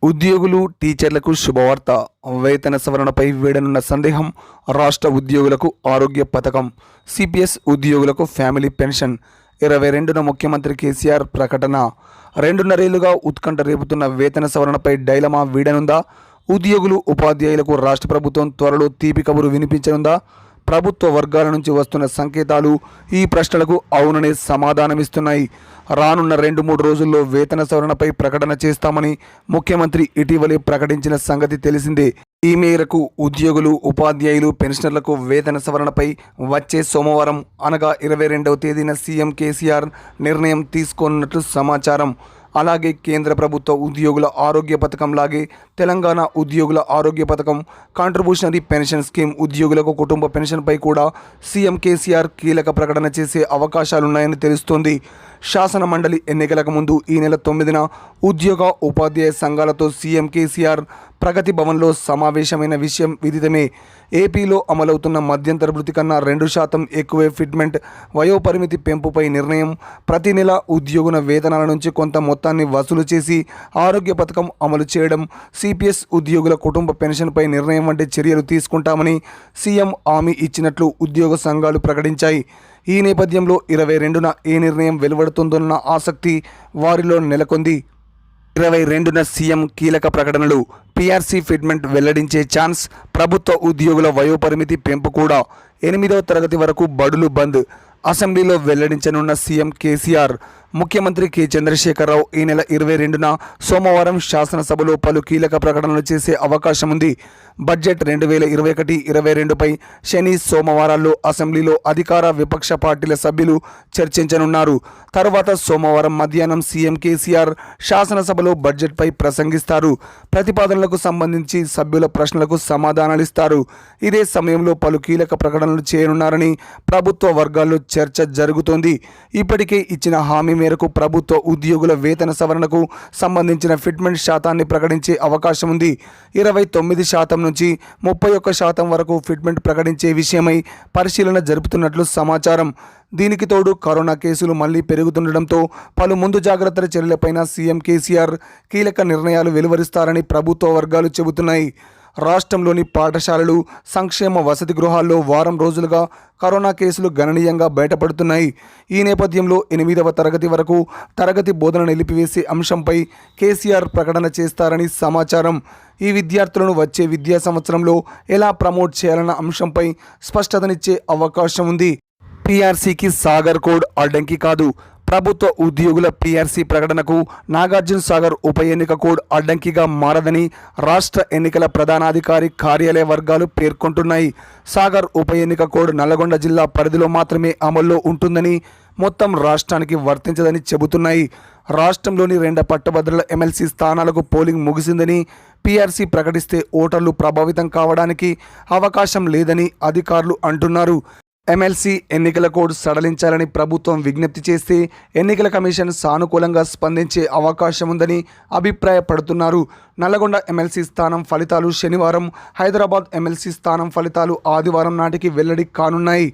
ఉద్యోగులు టీచర్లకు శుభవార్త. వేతన సవరణపై వేడనున్న సందేహం. రాష్ట్ర ఉద్యోగులకు ఆరోగ్య పథకం, సిపిఎస్ ఉద్యోగులకు ఫ్యామిలీ పెన్షన్. 22న ముఖ్యమంత్రి కేసీఆర్ ప్రకటన. 2.5 ఏళ్లుగా ఉత్కంఠ రేపుతున్న వేతన సవరణపై డైలమా వీడనుందా? ఉద్యోగులు ఉపాధ్యాయులకు రాష్ట్ర ప్రభుత్వం త్వరలో తీపి కబురు వినిపించనుందా? ప్రభుత్వ వర్గాల నుంచి వస్తున్న సంకేతాలు ఈ ప్రశ్నలకు అవుననే సమాధానమిస్తున్నాయి. రానున్న 2-3 రోజుల్లో వేతన సవరణపై ప్రకటన చేస్తామని ముఖ్యమంత్రి ఇటీవలే ప్రకటించిన సంగతి తెలిసిందే. ఈ మేరకు ఉద్యోగులు ఉపాధ్యాయులు పెన్షనర్లకు వేతన సవరణపై వచ్చే సోమవారం అనగా 22వ తేదీన సీఎం కేసీఆర్ నిర్ణయం తీసుకోనున్నట్లు సమాచారం. అలాగే కేంద్ర ప్రభుత్వ ఉద్యోగుల ఆరోగ్య పథకం లాగే తెలంగాణ ఉద్యోగుల ఆరోగ్య పథకం, కాంట్రిబ్యూషనరీ పెన్షన్ స్కీమ్ ఉద్యోగులకు కుటుంబ పెన్షన్పై కూడా సీఎం కేసీఆర్ కీలక ప్రకటన చేసే అవకాశాలున్నాయని తెలుస్తోంది. శాసన మండలి ఎన్నికలకు ముందు ఈ నెల 9న ఉద్యోగ ఉపాధ్యాయ సంఘాలతో సీఎం కేసీఆర్ ప్రగతి భవన్లో సమావేశమైన విషయం విదితమే. ఏపీలో అమలవుతున్న మధ్యంతర భృతి కన్నా 2% ఎక్కువే ఫిట్మెంట్ వయోపరిమితి పెంపుపై నిర్ణయం. ప్రతి నెల ఉద్యోగుల వేతనాల నుంచి కొంత మొత్తాన్ని వసూలు చేసి ఆరోగ్య పథకం అమలు చేయడం, సిపిఎస్ ఉద్యోగుల కుటుంబ పెన్షన్పై నిర్ణయం వంటి చర్యలు తీసుకుంటామని సీఎం హామీ ఇచ్చినట్లు ఉద్యోగ సంఘాలు ప్రకటించాయి. ఈ నేపథ్యంలో 22న ఏ నిర్ణయం వెలువడుతుందన్న ఆసక్తి వారిలో నెలకొంది. 22న సీఎం కీలక ప్రకటనలు. పిఆర్సీ ఫిట్మెంట్ వెల్లడించే ఛాన్స్. ప్రభుత్వ ఉద్యోగుల వయోపరిమితి పెంపు కూడా. 8వ తరగతి వరకు బడులు బంద్. అసెంబ్లీలో వెల్లడించనున్న సీఎం కేసీఆర్. ముఖ్యమంత్రి చంద్రశేఖర్ రావు ఈ నెల 22న సోమవారం శాసనసభలో పలు కీలక ప్రకటనలు చేసే అవకాశం ఉంది. బడ్జెట్ 2021-22పై శని సోమవారాల్లో అసెంబ్లీలో అధికార విపక్ష పార్టీల సభ్యులు చర్చించనున్నారు. తరువాత సోమవారం మధ్యాహ్నం సీఎం కేసీఆర్ శాసనసభలో బడ్జెట్పై ప్రసంగిస్తారు. ప్రతిపాదనలకు సంబంధించి సభ్యుల ప్రశ్నలకు సమాధానాలిస్తారు. ఇదే సమయంలో పలు కీలక ప్రకటనలు చేయనున్నారని ప్రభుత్వ వర్గాల్లో చర్చ జరుగుతోంది. ఇప్పటికే ఇచ్చిన హామీ మేరకు ప్రభుత్వ ఉద్యోగుల వేతన సవరణకు సంబంధించిన ఫిట్మెంట్ శాతాన్ని ప్రకటించే అవకాశం ఉంది. 29% నుంచి 31% వరకు ఫిట్మెంట్ ప్రకటించే విషయమై పరిశీలన జరుపుతున్నట్లు సమాచారం. దీనికి తోడు కరోనా కేసులు మళ్లీ పెరుగుతుండటంతో పలు ముందు జాగ్రత్తల చర్యలపైన సీఎం కేసీఆర్ కీలక నిర్ణయాలు వెలువరిస్తారని ప్రభుత్వ వర్గాలు చెబుతున్నాయి. రాష్ట్రంలోని పాఠశాలలు, సంక్షేమ వసతి గృహాల్లో వారం రోజులుగా కరోనా కేసులు గణనీయంగా బయటపడుతున్నాయి. ఈ నేపథ్యంలో 8వ తరగతి వరకు తరగతి బోధన నిలిపివేసే అంశంపై కేసీఆర్ ప్రకటన చేస్తారని సమాచారం. ఈ విద్యార్థులను వచ్చే విద్యా సంవత్సరంలో ఎలా ప్రమోట్ చేయాలన్న అంశంపై స్పష్టతనిచ్చే అవకాశం ఉంది. పీఆర్సీకి సాగర్ కోడ్ అడ్డంకి కాదు. ప్రభుత్వ ఉద్యోగుల పీఆర్సీ ప్రకటనకు నాగార్జున సాగర్ ఉప ఎన్నిక కోడ్ అడ్డంకిగా మారదని రాష్ట్ర ఎన్నికల ప్రధానాధికారి కార్యాలయ వర్గాలు పేర్కొంటున్నాయి. సాగర్ ఉప ఎన్నిక కోడ్ నల్లగొండ జిల్లా పరిధిలో మాత్రమే అమల్లో ఉంటుందని, మొత్తం రాష్ట్రానికి వర్తించదని చెబుతున్నాయి. రాష్ట్రంలోని 2 పట్టభద్రుల ఎమ్మెల్సీ స్థానాలకు పోలింగ్ ముగిసిందని, పీఆర్సీ ప్రకటిస్తే ఓటర్లు ప్రభావితం కావడానికి అవకాశం లేదని అధికారులు అంటున్నారు. ఎమ్మెల్సీ ఎన్నికల కోడ్ సడలించాలని ప్రభుత్వం విజ్ఞప్తి చేస్తే ఎన్నికల కమిషన్ సానుకూలంగా స్పందించే అవకాశం ఉందని అభిప్రాయపడుతున్నారు. నల్లగొండ ఎమ్మెల్సీ స్థానం ఫలితాలు శనివారం, హైదరాబాద్ ఎమ్మెల్సీ స్థానం ఫలితాలు ఆదివారం నాటికి వెల్లడి కానున్నాయి.